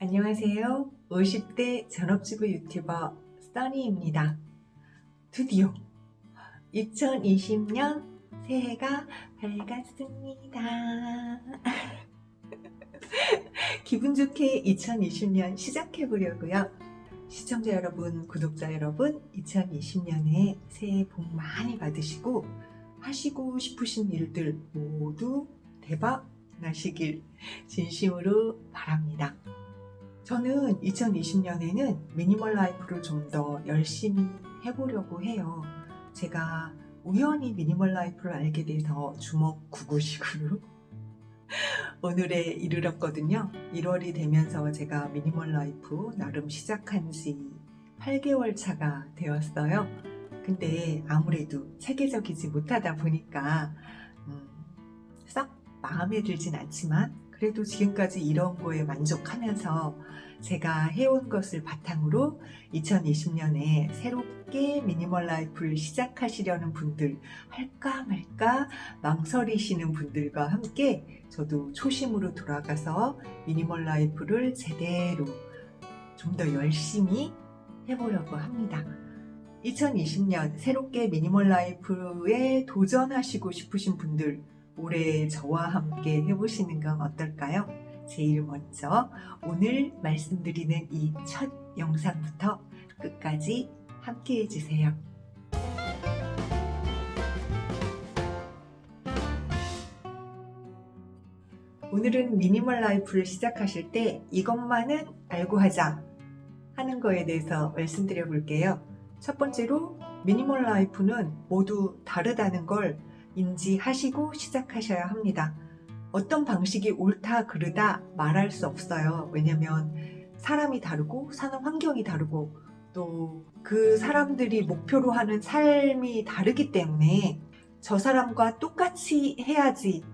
안녕하세요. 50대 전업주부 유튜버 써니입니다. 드디어 2020년 새해가 밝았습니다. 기분 좋게 2020년 시작해보려고요. 시청자 여러분, 구독자 여러분, 2020년에 새해 복 많이 받으시고 하시고 싶으신 일들 모두 대박 나시길 진심으로 바랍니다. 저는 2020년에는 미니멀 라이프를 좀 더 열심히 해보려고 해요. 제가 우연히 미니멀 라이프를 알게 돼서 주먹구구식으로 오늘에 이르렀거든요. 1월이 되면서 제가 미니멀 라이프 나름 시작한 지 8개월 차가 되었어요. 근데 아무래도 체계적이지 못하다 보니까 썩 마음에 들진 않지만 그래도 지금까지 이런 거에 만족하면서 제가 해온 것을 바탕으로 2020년에 새롭게 미니멀 라이프를 시작하시려는 분들, 할까 말까 망설이시는 분들과 함께 저도 초심으로 돌아가서 미니멀 라이프를 제대로 좀 더 열심히 해보려고 합니다. 2020년 새롭게 미니멀 라이프에 도전하시고 싶으신 분들, 올해 저와 함께 해보시는 건 어떨까요? 제일 먼저 오늘 말씀드리는 이 첫 영상부터 끝까지 함께 해주세요. 오늘은 미니멀 라이프를 시작하실 때 이것만은 알고 하자 하는 거에 대해서 말씀드려 볼게요. 첫 번째로 미니멀 라이프는 모두 다르다는 걸 인지하시고 시작하셔야 합니다. 어떤 방식이 옳다 그르다 말할 수 없어요. 왜냐면 사람이 다르고 사는 환경이 다르고 또 그 사람들이 목표로 하는 삶이 다르기 때문에 저 사람과 똑같이 해야지,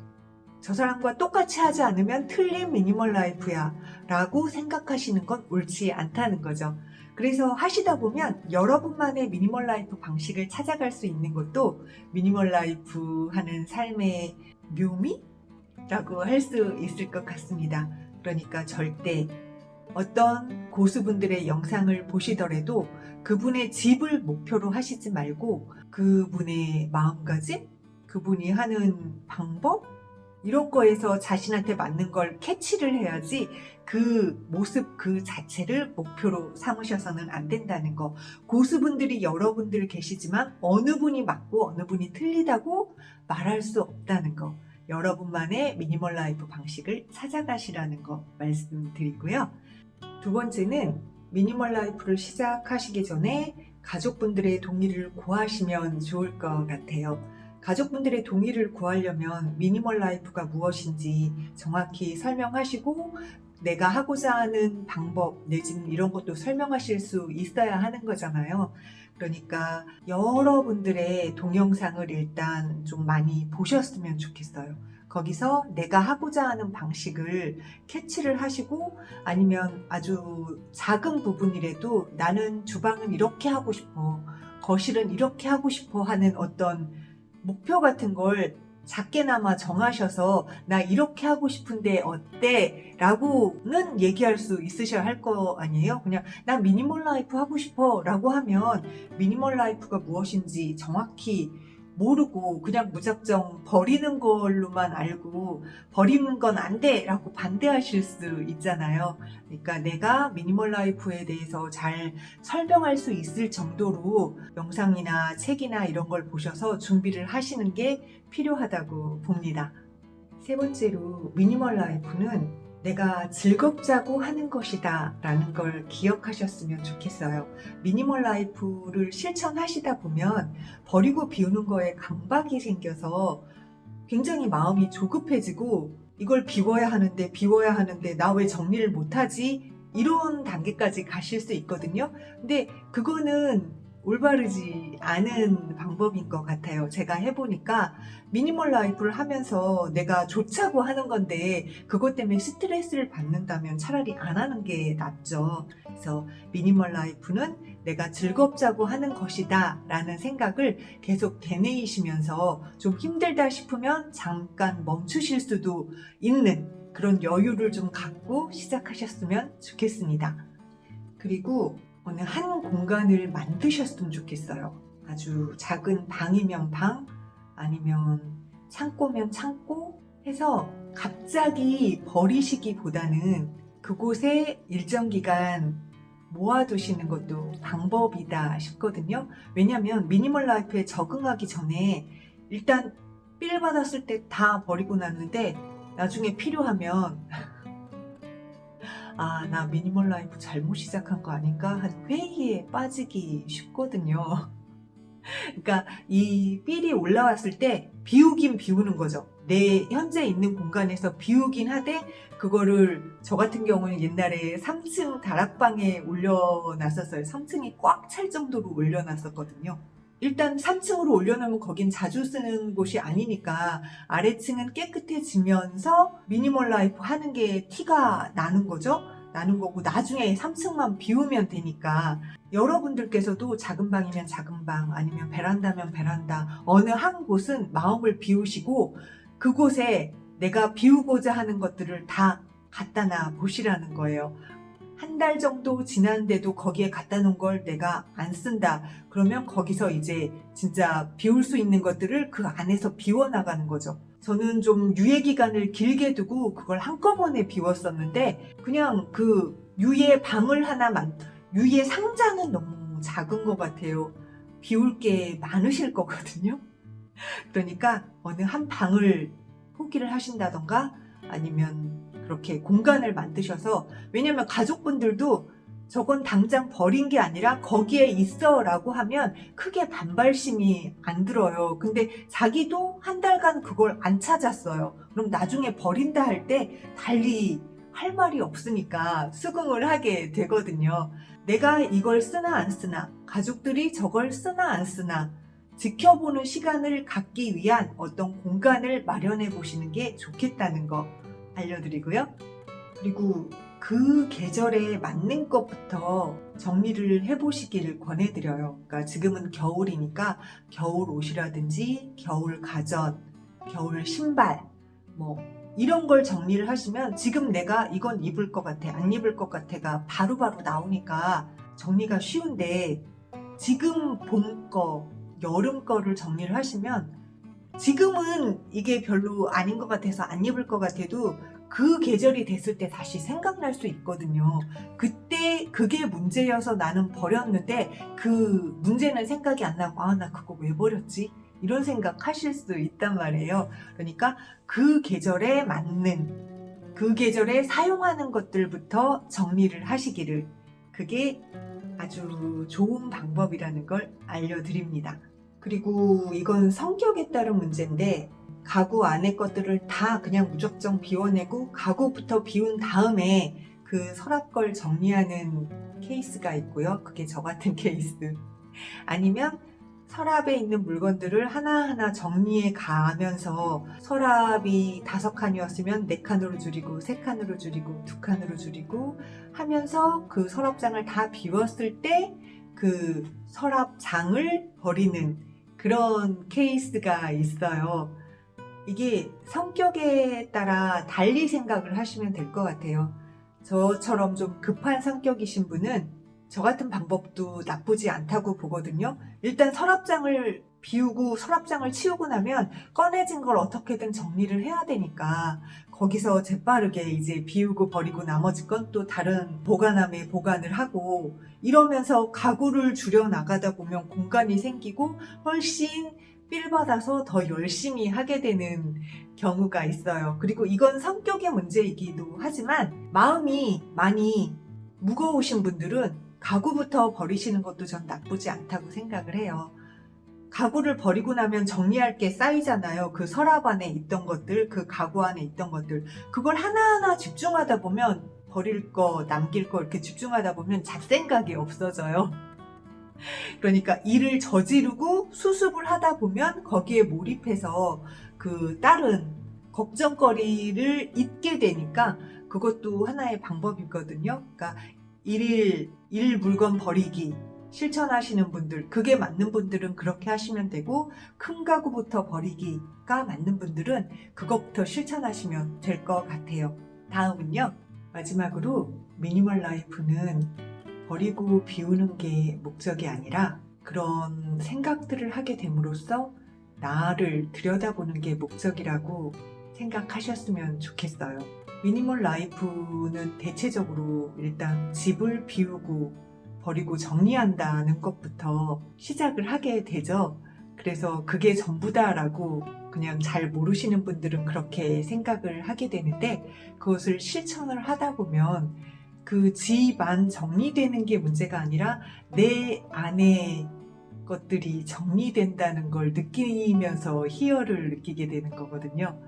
저 사람과 똑같이 하지 않으면 틀린 미니멀 라이프야 라고 생각하시는 건 옳지 않다는 거죠. 그래서 하시다 보면 여러분만의 미니멀 라이프 방식을 찾아갈 수 있는 것도 미니멀 라이프 하는 삶의 묘미라고 할 수 있을 것 같습니다. 그러니까 절대 어떤 고수분들의 영상을 보시더라도 그분의 집을 목표로 하시지 말고 그분의 마음가짐, 그분이 하는 방법, 이런 거에서 자신한테 맞는 걸 캐치를 해야지 그 모습 그 자체를 목표로 삼으셔서는 안 된다는 거. 고수분들이 여러분들 계시지만 어느 분이 맞고 어느 분이 틀리다고 말할 수 없다는 거. 여러분만의 미니멀 라이프 방식을 찾아가시라는 거 말씀드리고요. 두 번째는 미니멀 라이프를 시작하시기 전에 가족분들의 동의를 구하시면 좋을 것 같아요. 가족분들의 동의를 구하려면 미니멀 라이프가 무엇인지 정확히 설명하시고 내가 하고자 하는 방법 내지는 이런 것도 설명하실 수 있어야 하는 거잖아요. 그러니까 여러분들의 동영상을 일단 좀 많이 보셨으면 좋겠어요. 거기서 내가 하고자 하는 방식을 캐치를 하시고 아니면 아주 작은 부분이라도 나는 주방은 이렇게 하고 싶어, 거실은 이렇게 하고 싶어 하는 어떤 목표 같은 걸 작게나마 정하셔서 나 이렇게 하고 싶은데 어때? 라고는 얘기할 수 있으셔야 할 거 아니에요? 그냥 나 미니멀 라이프 하고 싶어 라고 하면 미니멀 라이프가 무엇인지 정확히 모르고 그냥 무작정 버리는 걸로만 알고 버리는 건 안 돼! 라고 반대하실 수 있잖아요. 그러니까 내가 미니멀 라이프에 대해서 잘 설명할 수 있을 정도로 영상이나 책이나 이런 걸 보셔서 준비를 하시는 게 필요하다고 봅니다. 세 번째로 미니멀 라이프는 내가 즐겁자고 하는 것이다 라는 걸 기억하셨으면 좋겠어요. 미니멀 라이프를 실천하시다 보면 버리고 비우는 거에 강박이 생겨서 굉장히 마음이 조급해지고 이걸 비워야 하는데 나 왜 정리를 못하지? 이런 단계까지 가실 수 있거든요. 근데 그거는 올바르지 않은 방법인 것 같아요. 제가 해보니까 미니멀 라이프를 하면서 내가 좋자고 하는 건데 그것 때문에 스트레스를 받는다면 차라리 안 하는 게 낫죠. 그래서 미니멀 라이프는 내가 즐겁자고 하는 것이다 라는 생각을 계속 되뇌이시면서 좀 힘들다 싶으면 잠깐 멈추실 수도 있는 그런 여유를 좀 갖고 시작하셨으면 좋겠습니다. 그리고 어느 한 공간을 만드셨으면 좋겠어요. 아주 작은 방이면 방, 아니면 창고면 창고 해서 갑자기 버리시기보다는 그곳에 일정 기간 모아두시는 것도 방법이다 싶거든요. 왜냐하면 미니멀 라이프에 적응하기 전에 일단 삘 받았을 때 다 버리고 났는데 나중에 필요하면 아, 나 미니멀 라이프 잘못 시작한 거 아닌가? 한 회의에 빠지기 쉽거든요. 그러니까 이 삘이 올라왔을 때 비우긴 비우는 거죠. 내 현재 있는 공간에서 비우긴 하되 그거를 저 같은 경우는 옛날에 3층 다락방에 올려놨었어요. 3층이 꽉 찰 정도로 올려놨었거든요. 일단 3층으로 올려놓으면 거긴 자주 쓰는 곳이 아니니까 아래층은 깨끗해지면서 미니멀 라이프 하는 게 티가 나는 거죠. 나는 거고 나중에 3층만 비우면 되니까 여러분들께서도 작은 방이면 작은 방 아니면 베란다면 베란다 어느 한 곳은 마음을 비우시고 그곳에 내가 비우고자 하는 것들을 다 갖다 놔 보시라는 거예요. 한 달 정도 지났는데도 거기에 갖다 놓은 걸 내가 안 쓴다. 그러면 거기서 이제 진짜 비울 수 있는 것들을 그 안에서 비워나가는 거죠. 저는 좀 유예 기간을 길게 두고 그걸 한꺼번에 비웠었는데 그냥 그 유예 방을 하나만, 유예 상자는 너무 작은 것 같아요. 비울 게 많으실 거거든요. 그러니까 어느 한 방을 포기를 하신다던가 아니면 그렇게 공간을 만드셔서, 왜냐면 가족분들도 저건 당장 버린 게 아니라 거기에 있어 라고 하면 크게 반발심이 안 들어요. 근데 자기도 한 달간 그걸 안 찾았어요. 그럼 나중에 버린다 할 때 달리 할 말이 없으니까 수긍을 하게 되거든요. 내가 이걸 쓰나 안 쓰나, 가족들이 저걸 쓰나 안 쓰나 지켜보는 시간을 갖기 위한 어떤 공간을 마련해 보시는 게 좋겠다는 거 알려드리고요. 그리고 그 계절에 맞는 것부터 정리를 해보시기를 권해드려요. 그러니까 지금은 겨울이니까 겨울 옷이라든지 겨울 가전, 겨울 신발 뭐 이런 걸 정리를 하시면 지금 내가 이건 입을 것 같아, 안 입을 것 같아가 바로바로 나오니까 정리가 쉬운데, 지금 봄 거, 여름 거를 정리를 하시면 지금은 이게 별로 아닌 것 같아서 안 입을 것 같아도 그 계절이 됐을 때 다시 생각날 수 있거든요. 그때 그게 문제여서 나는 버렸는데 그 문제는 생각이 안 나고 아, 나 그거 왜 버렸지? 이런 생각 하실 수 있단 말이에요. 그러니까 그 계절에 맞는, 그 계절에 사용하는 것들부터 정리를 하시기를, 그게 아주 좋은 방법이라는 걸 알려드립니다. 그리고 이건 성격에 따른 문제인데 가구 안에 것들을 다 그냥 무작정 비워내고 가구부터 비운 다음에 그 서랍 걸 정리하는 케이스가 있고요. 그게 저 같은 케이스. 아니면 서랍에 있는 물건들을 하나하나 정리해 가면서 서랍이 5칸이었으면 4칸으로 줄이고 3칸으로 줄이고 2칸으로 줄이고 하면서 그 서랍장을 다 비웠을 때 그 서랍장을 버리는 그런 케이스가 있어요. 이게 성격에 따라 달리 생각을 하시면 될 것 같아요. 저처럼 좀 급한 성격이신 분은 저 같은 방법도 나쁘지 않다고 보거든요. 일단 서랍장을 비우고 서랍장을 치우고 나면 꺼내진 걸 어떻게든 정리를 해야 되니까 거기서 재빠르게 이제 비우고 버리고 나머지 건 또 다른 보관함에 보관을 하고 이러면서 가구를 줄여 나가다 보면 공간이 생기고 훨씬 삘 받아서 더 열심히 하게 되는 경우가 있어요. 그리고 이건 성격의 문제이기도 하지만 마음이 많이 무거우신 분들은 가구부터 버리시는 것도 전 나쁘지 않다고 생각을 해요. 가구를 버리고 나면 정리할 게 쌓이잖아요. 그 서랍 안에 있던 것들, 그 가구 안에 있던 것들. 그걸 하나하나 집중하다 보면 버릴 거, 남길 거 이렇게 집중하다 보면 잡생각이 없어져요. 그러니까 일을 저지르고 수습을 하다 보면 거기에 몰입해서 그 다른 걱정거리를 잊게 되니까 그것도 하나의 방법이거든요. 그러니까 일 물건 버리기 실천하시는 분들, 그게 맞는 분들은 그렇게 하시면 되고 큰 가구부터 버리기가 맞는 분들은 그것부터 실천하시면 될 것 같아요. 다음은요. 마지막으로 미니멀 라이프는 버리고 비우는 게 목적이 아니라 그런 생각들을 하게 됨으로써 나를 들여다보는 게 목적이라고 생각하셨으면 좋겠어요. 미니멀 라이프는 대체적으로 일단 집을 비우고 버리고 정리한다는 것부터 시작을 하게 되죠. 그래서 그게 전부다라고 그냥 잘 모르시는 분들은 그렇게 생각을 하게 되는데, 그것을 실천을 하다 보면 그 집안 정리되는 게 문제가 아니라 내 안에 것들이 정리된다는 걸 느끼면서 희열을 느끼게 되는 거거든요.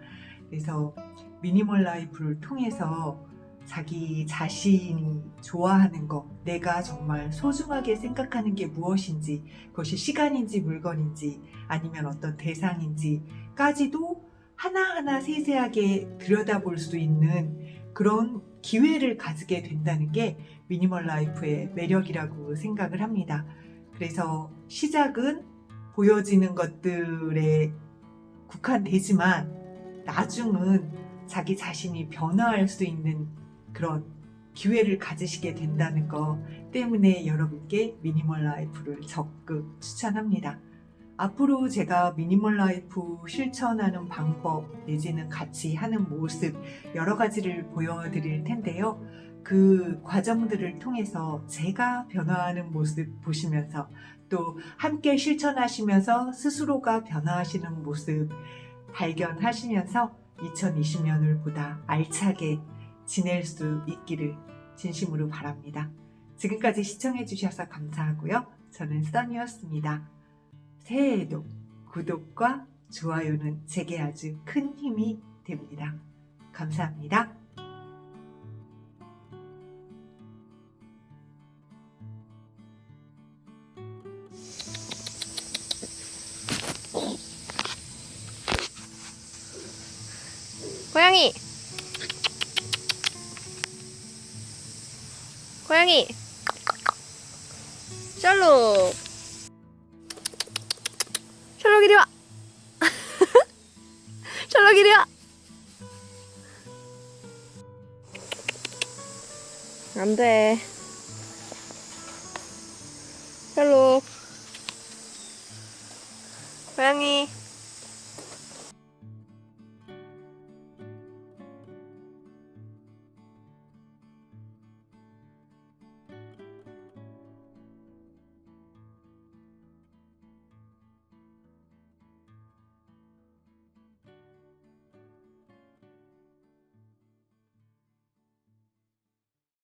그래서 미니멀 라이프를 통해서 자기 자신이 좋아하는 것, 내가 정말 소중하게 생각하는 게 무엇인지, 그것이 시간인지 물건인지 아니면 어떤 대상인지까지도 하나하나 세세하게 들여다볼 수 있는 그런 기회를 가지게 된다는 게 미니멀 라이프의 매력이라고 생각을 합니다. 그래서 시작은 보여지는 것들에 국한되지만 나중은 자기 자신이 변화할 수 있는 그런 기회를 가지시게 된다는 것 때문에 여러분께 미니멀 라이프를 적극 추천합니다. 앞으로 제가 미니멀 라이프 실천하는 방법 내지는 같이 하는 모습 여러 가지를 보여드릴 텐데요. 그 과정들을 통해서 제가 변화하는 모습 보시면서 또 함께 실천하시면서 스스로가 변화하시는 모습 발견하시면서 2020년을 보다 알차게 지낼 수 있기를 진심으로 바랍니다. 지금까지 시청해주셔서 감사하고요. 저는 써니였습니다. 새해에도 구독과 좋아요는 제게 아주 큰 힘이 됩니다. 감사합니다. 고양이! 고양이! 셜록! 셜록 이리 와! 셜록 이리 와! 안 돼. 셜록. 고양이.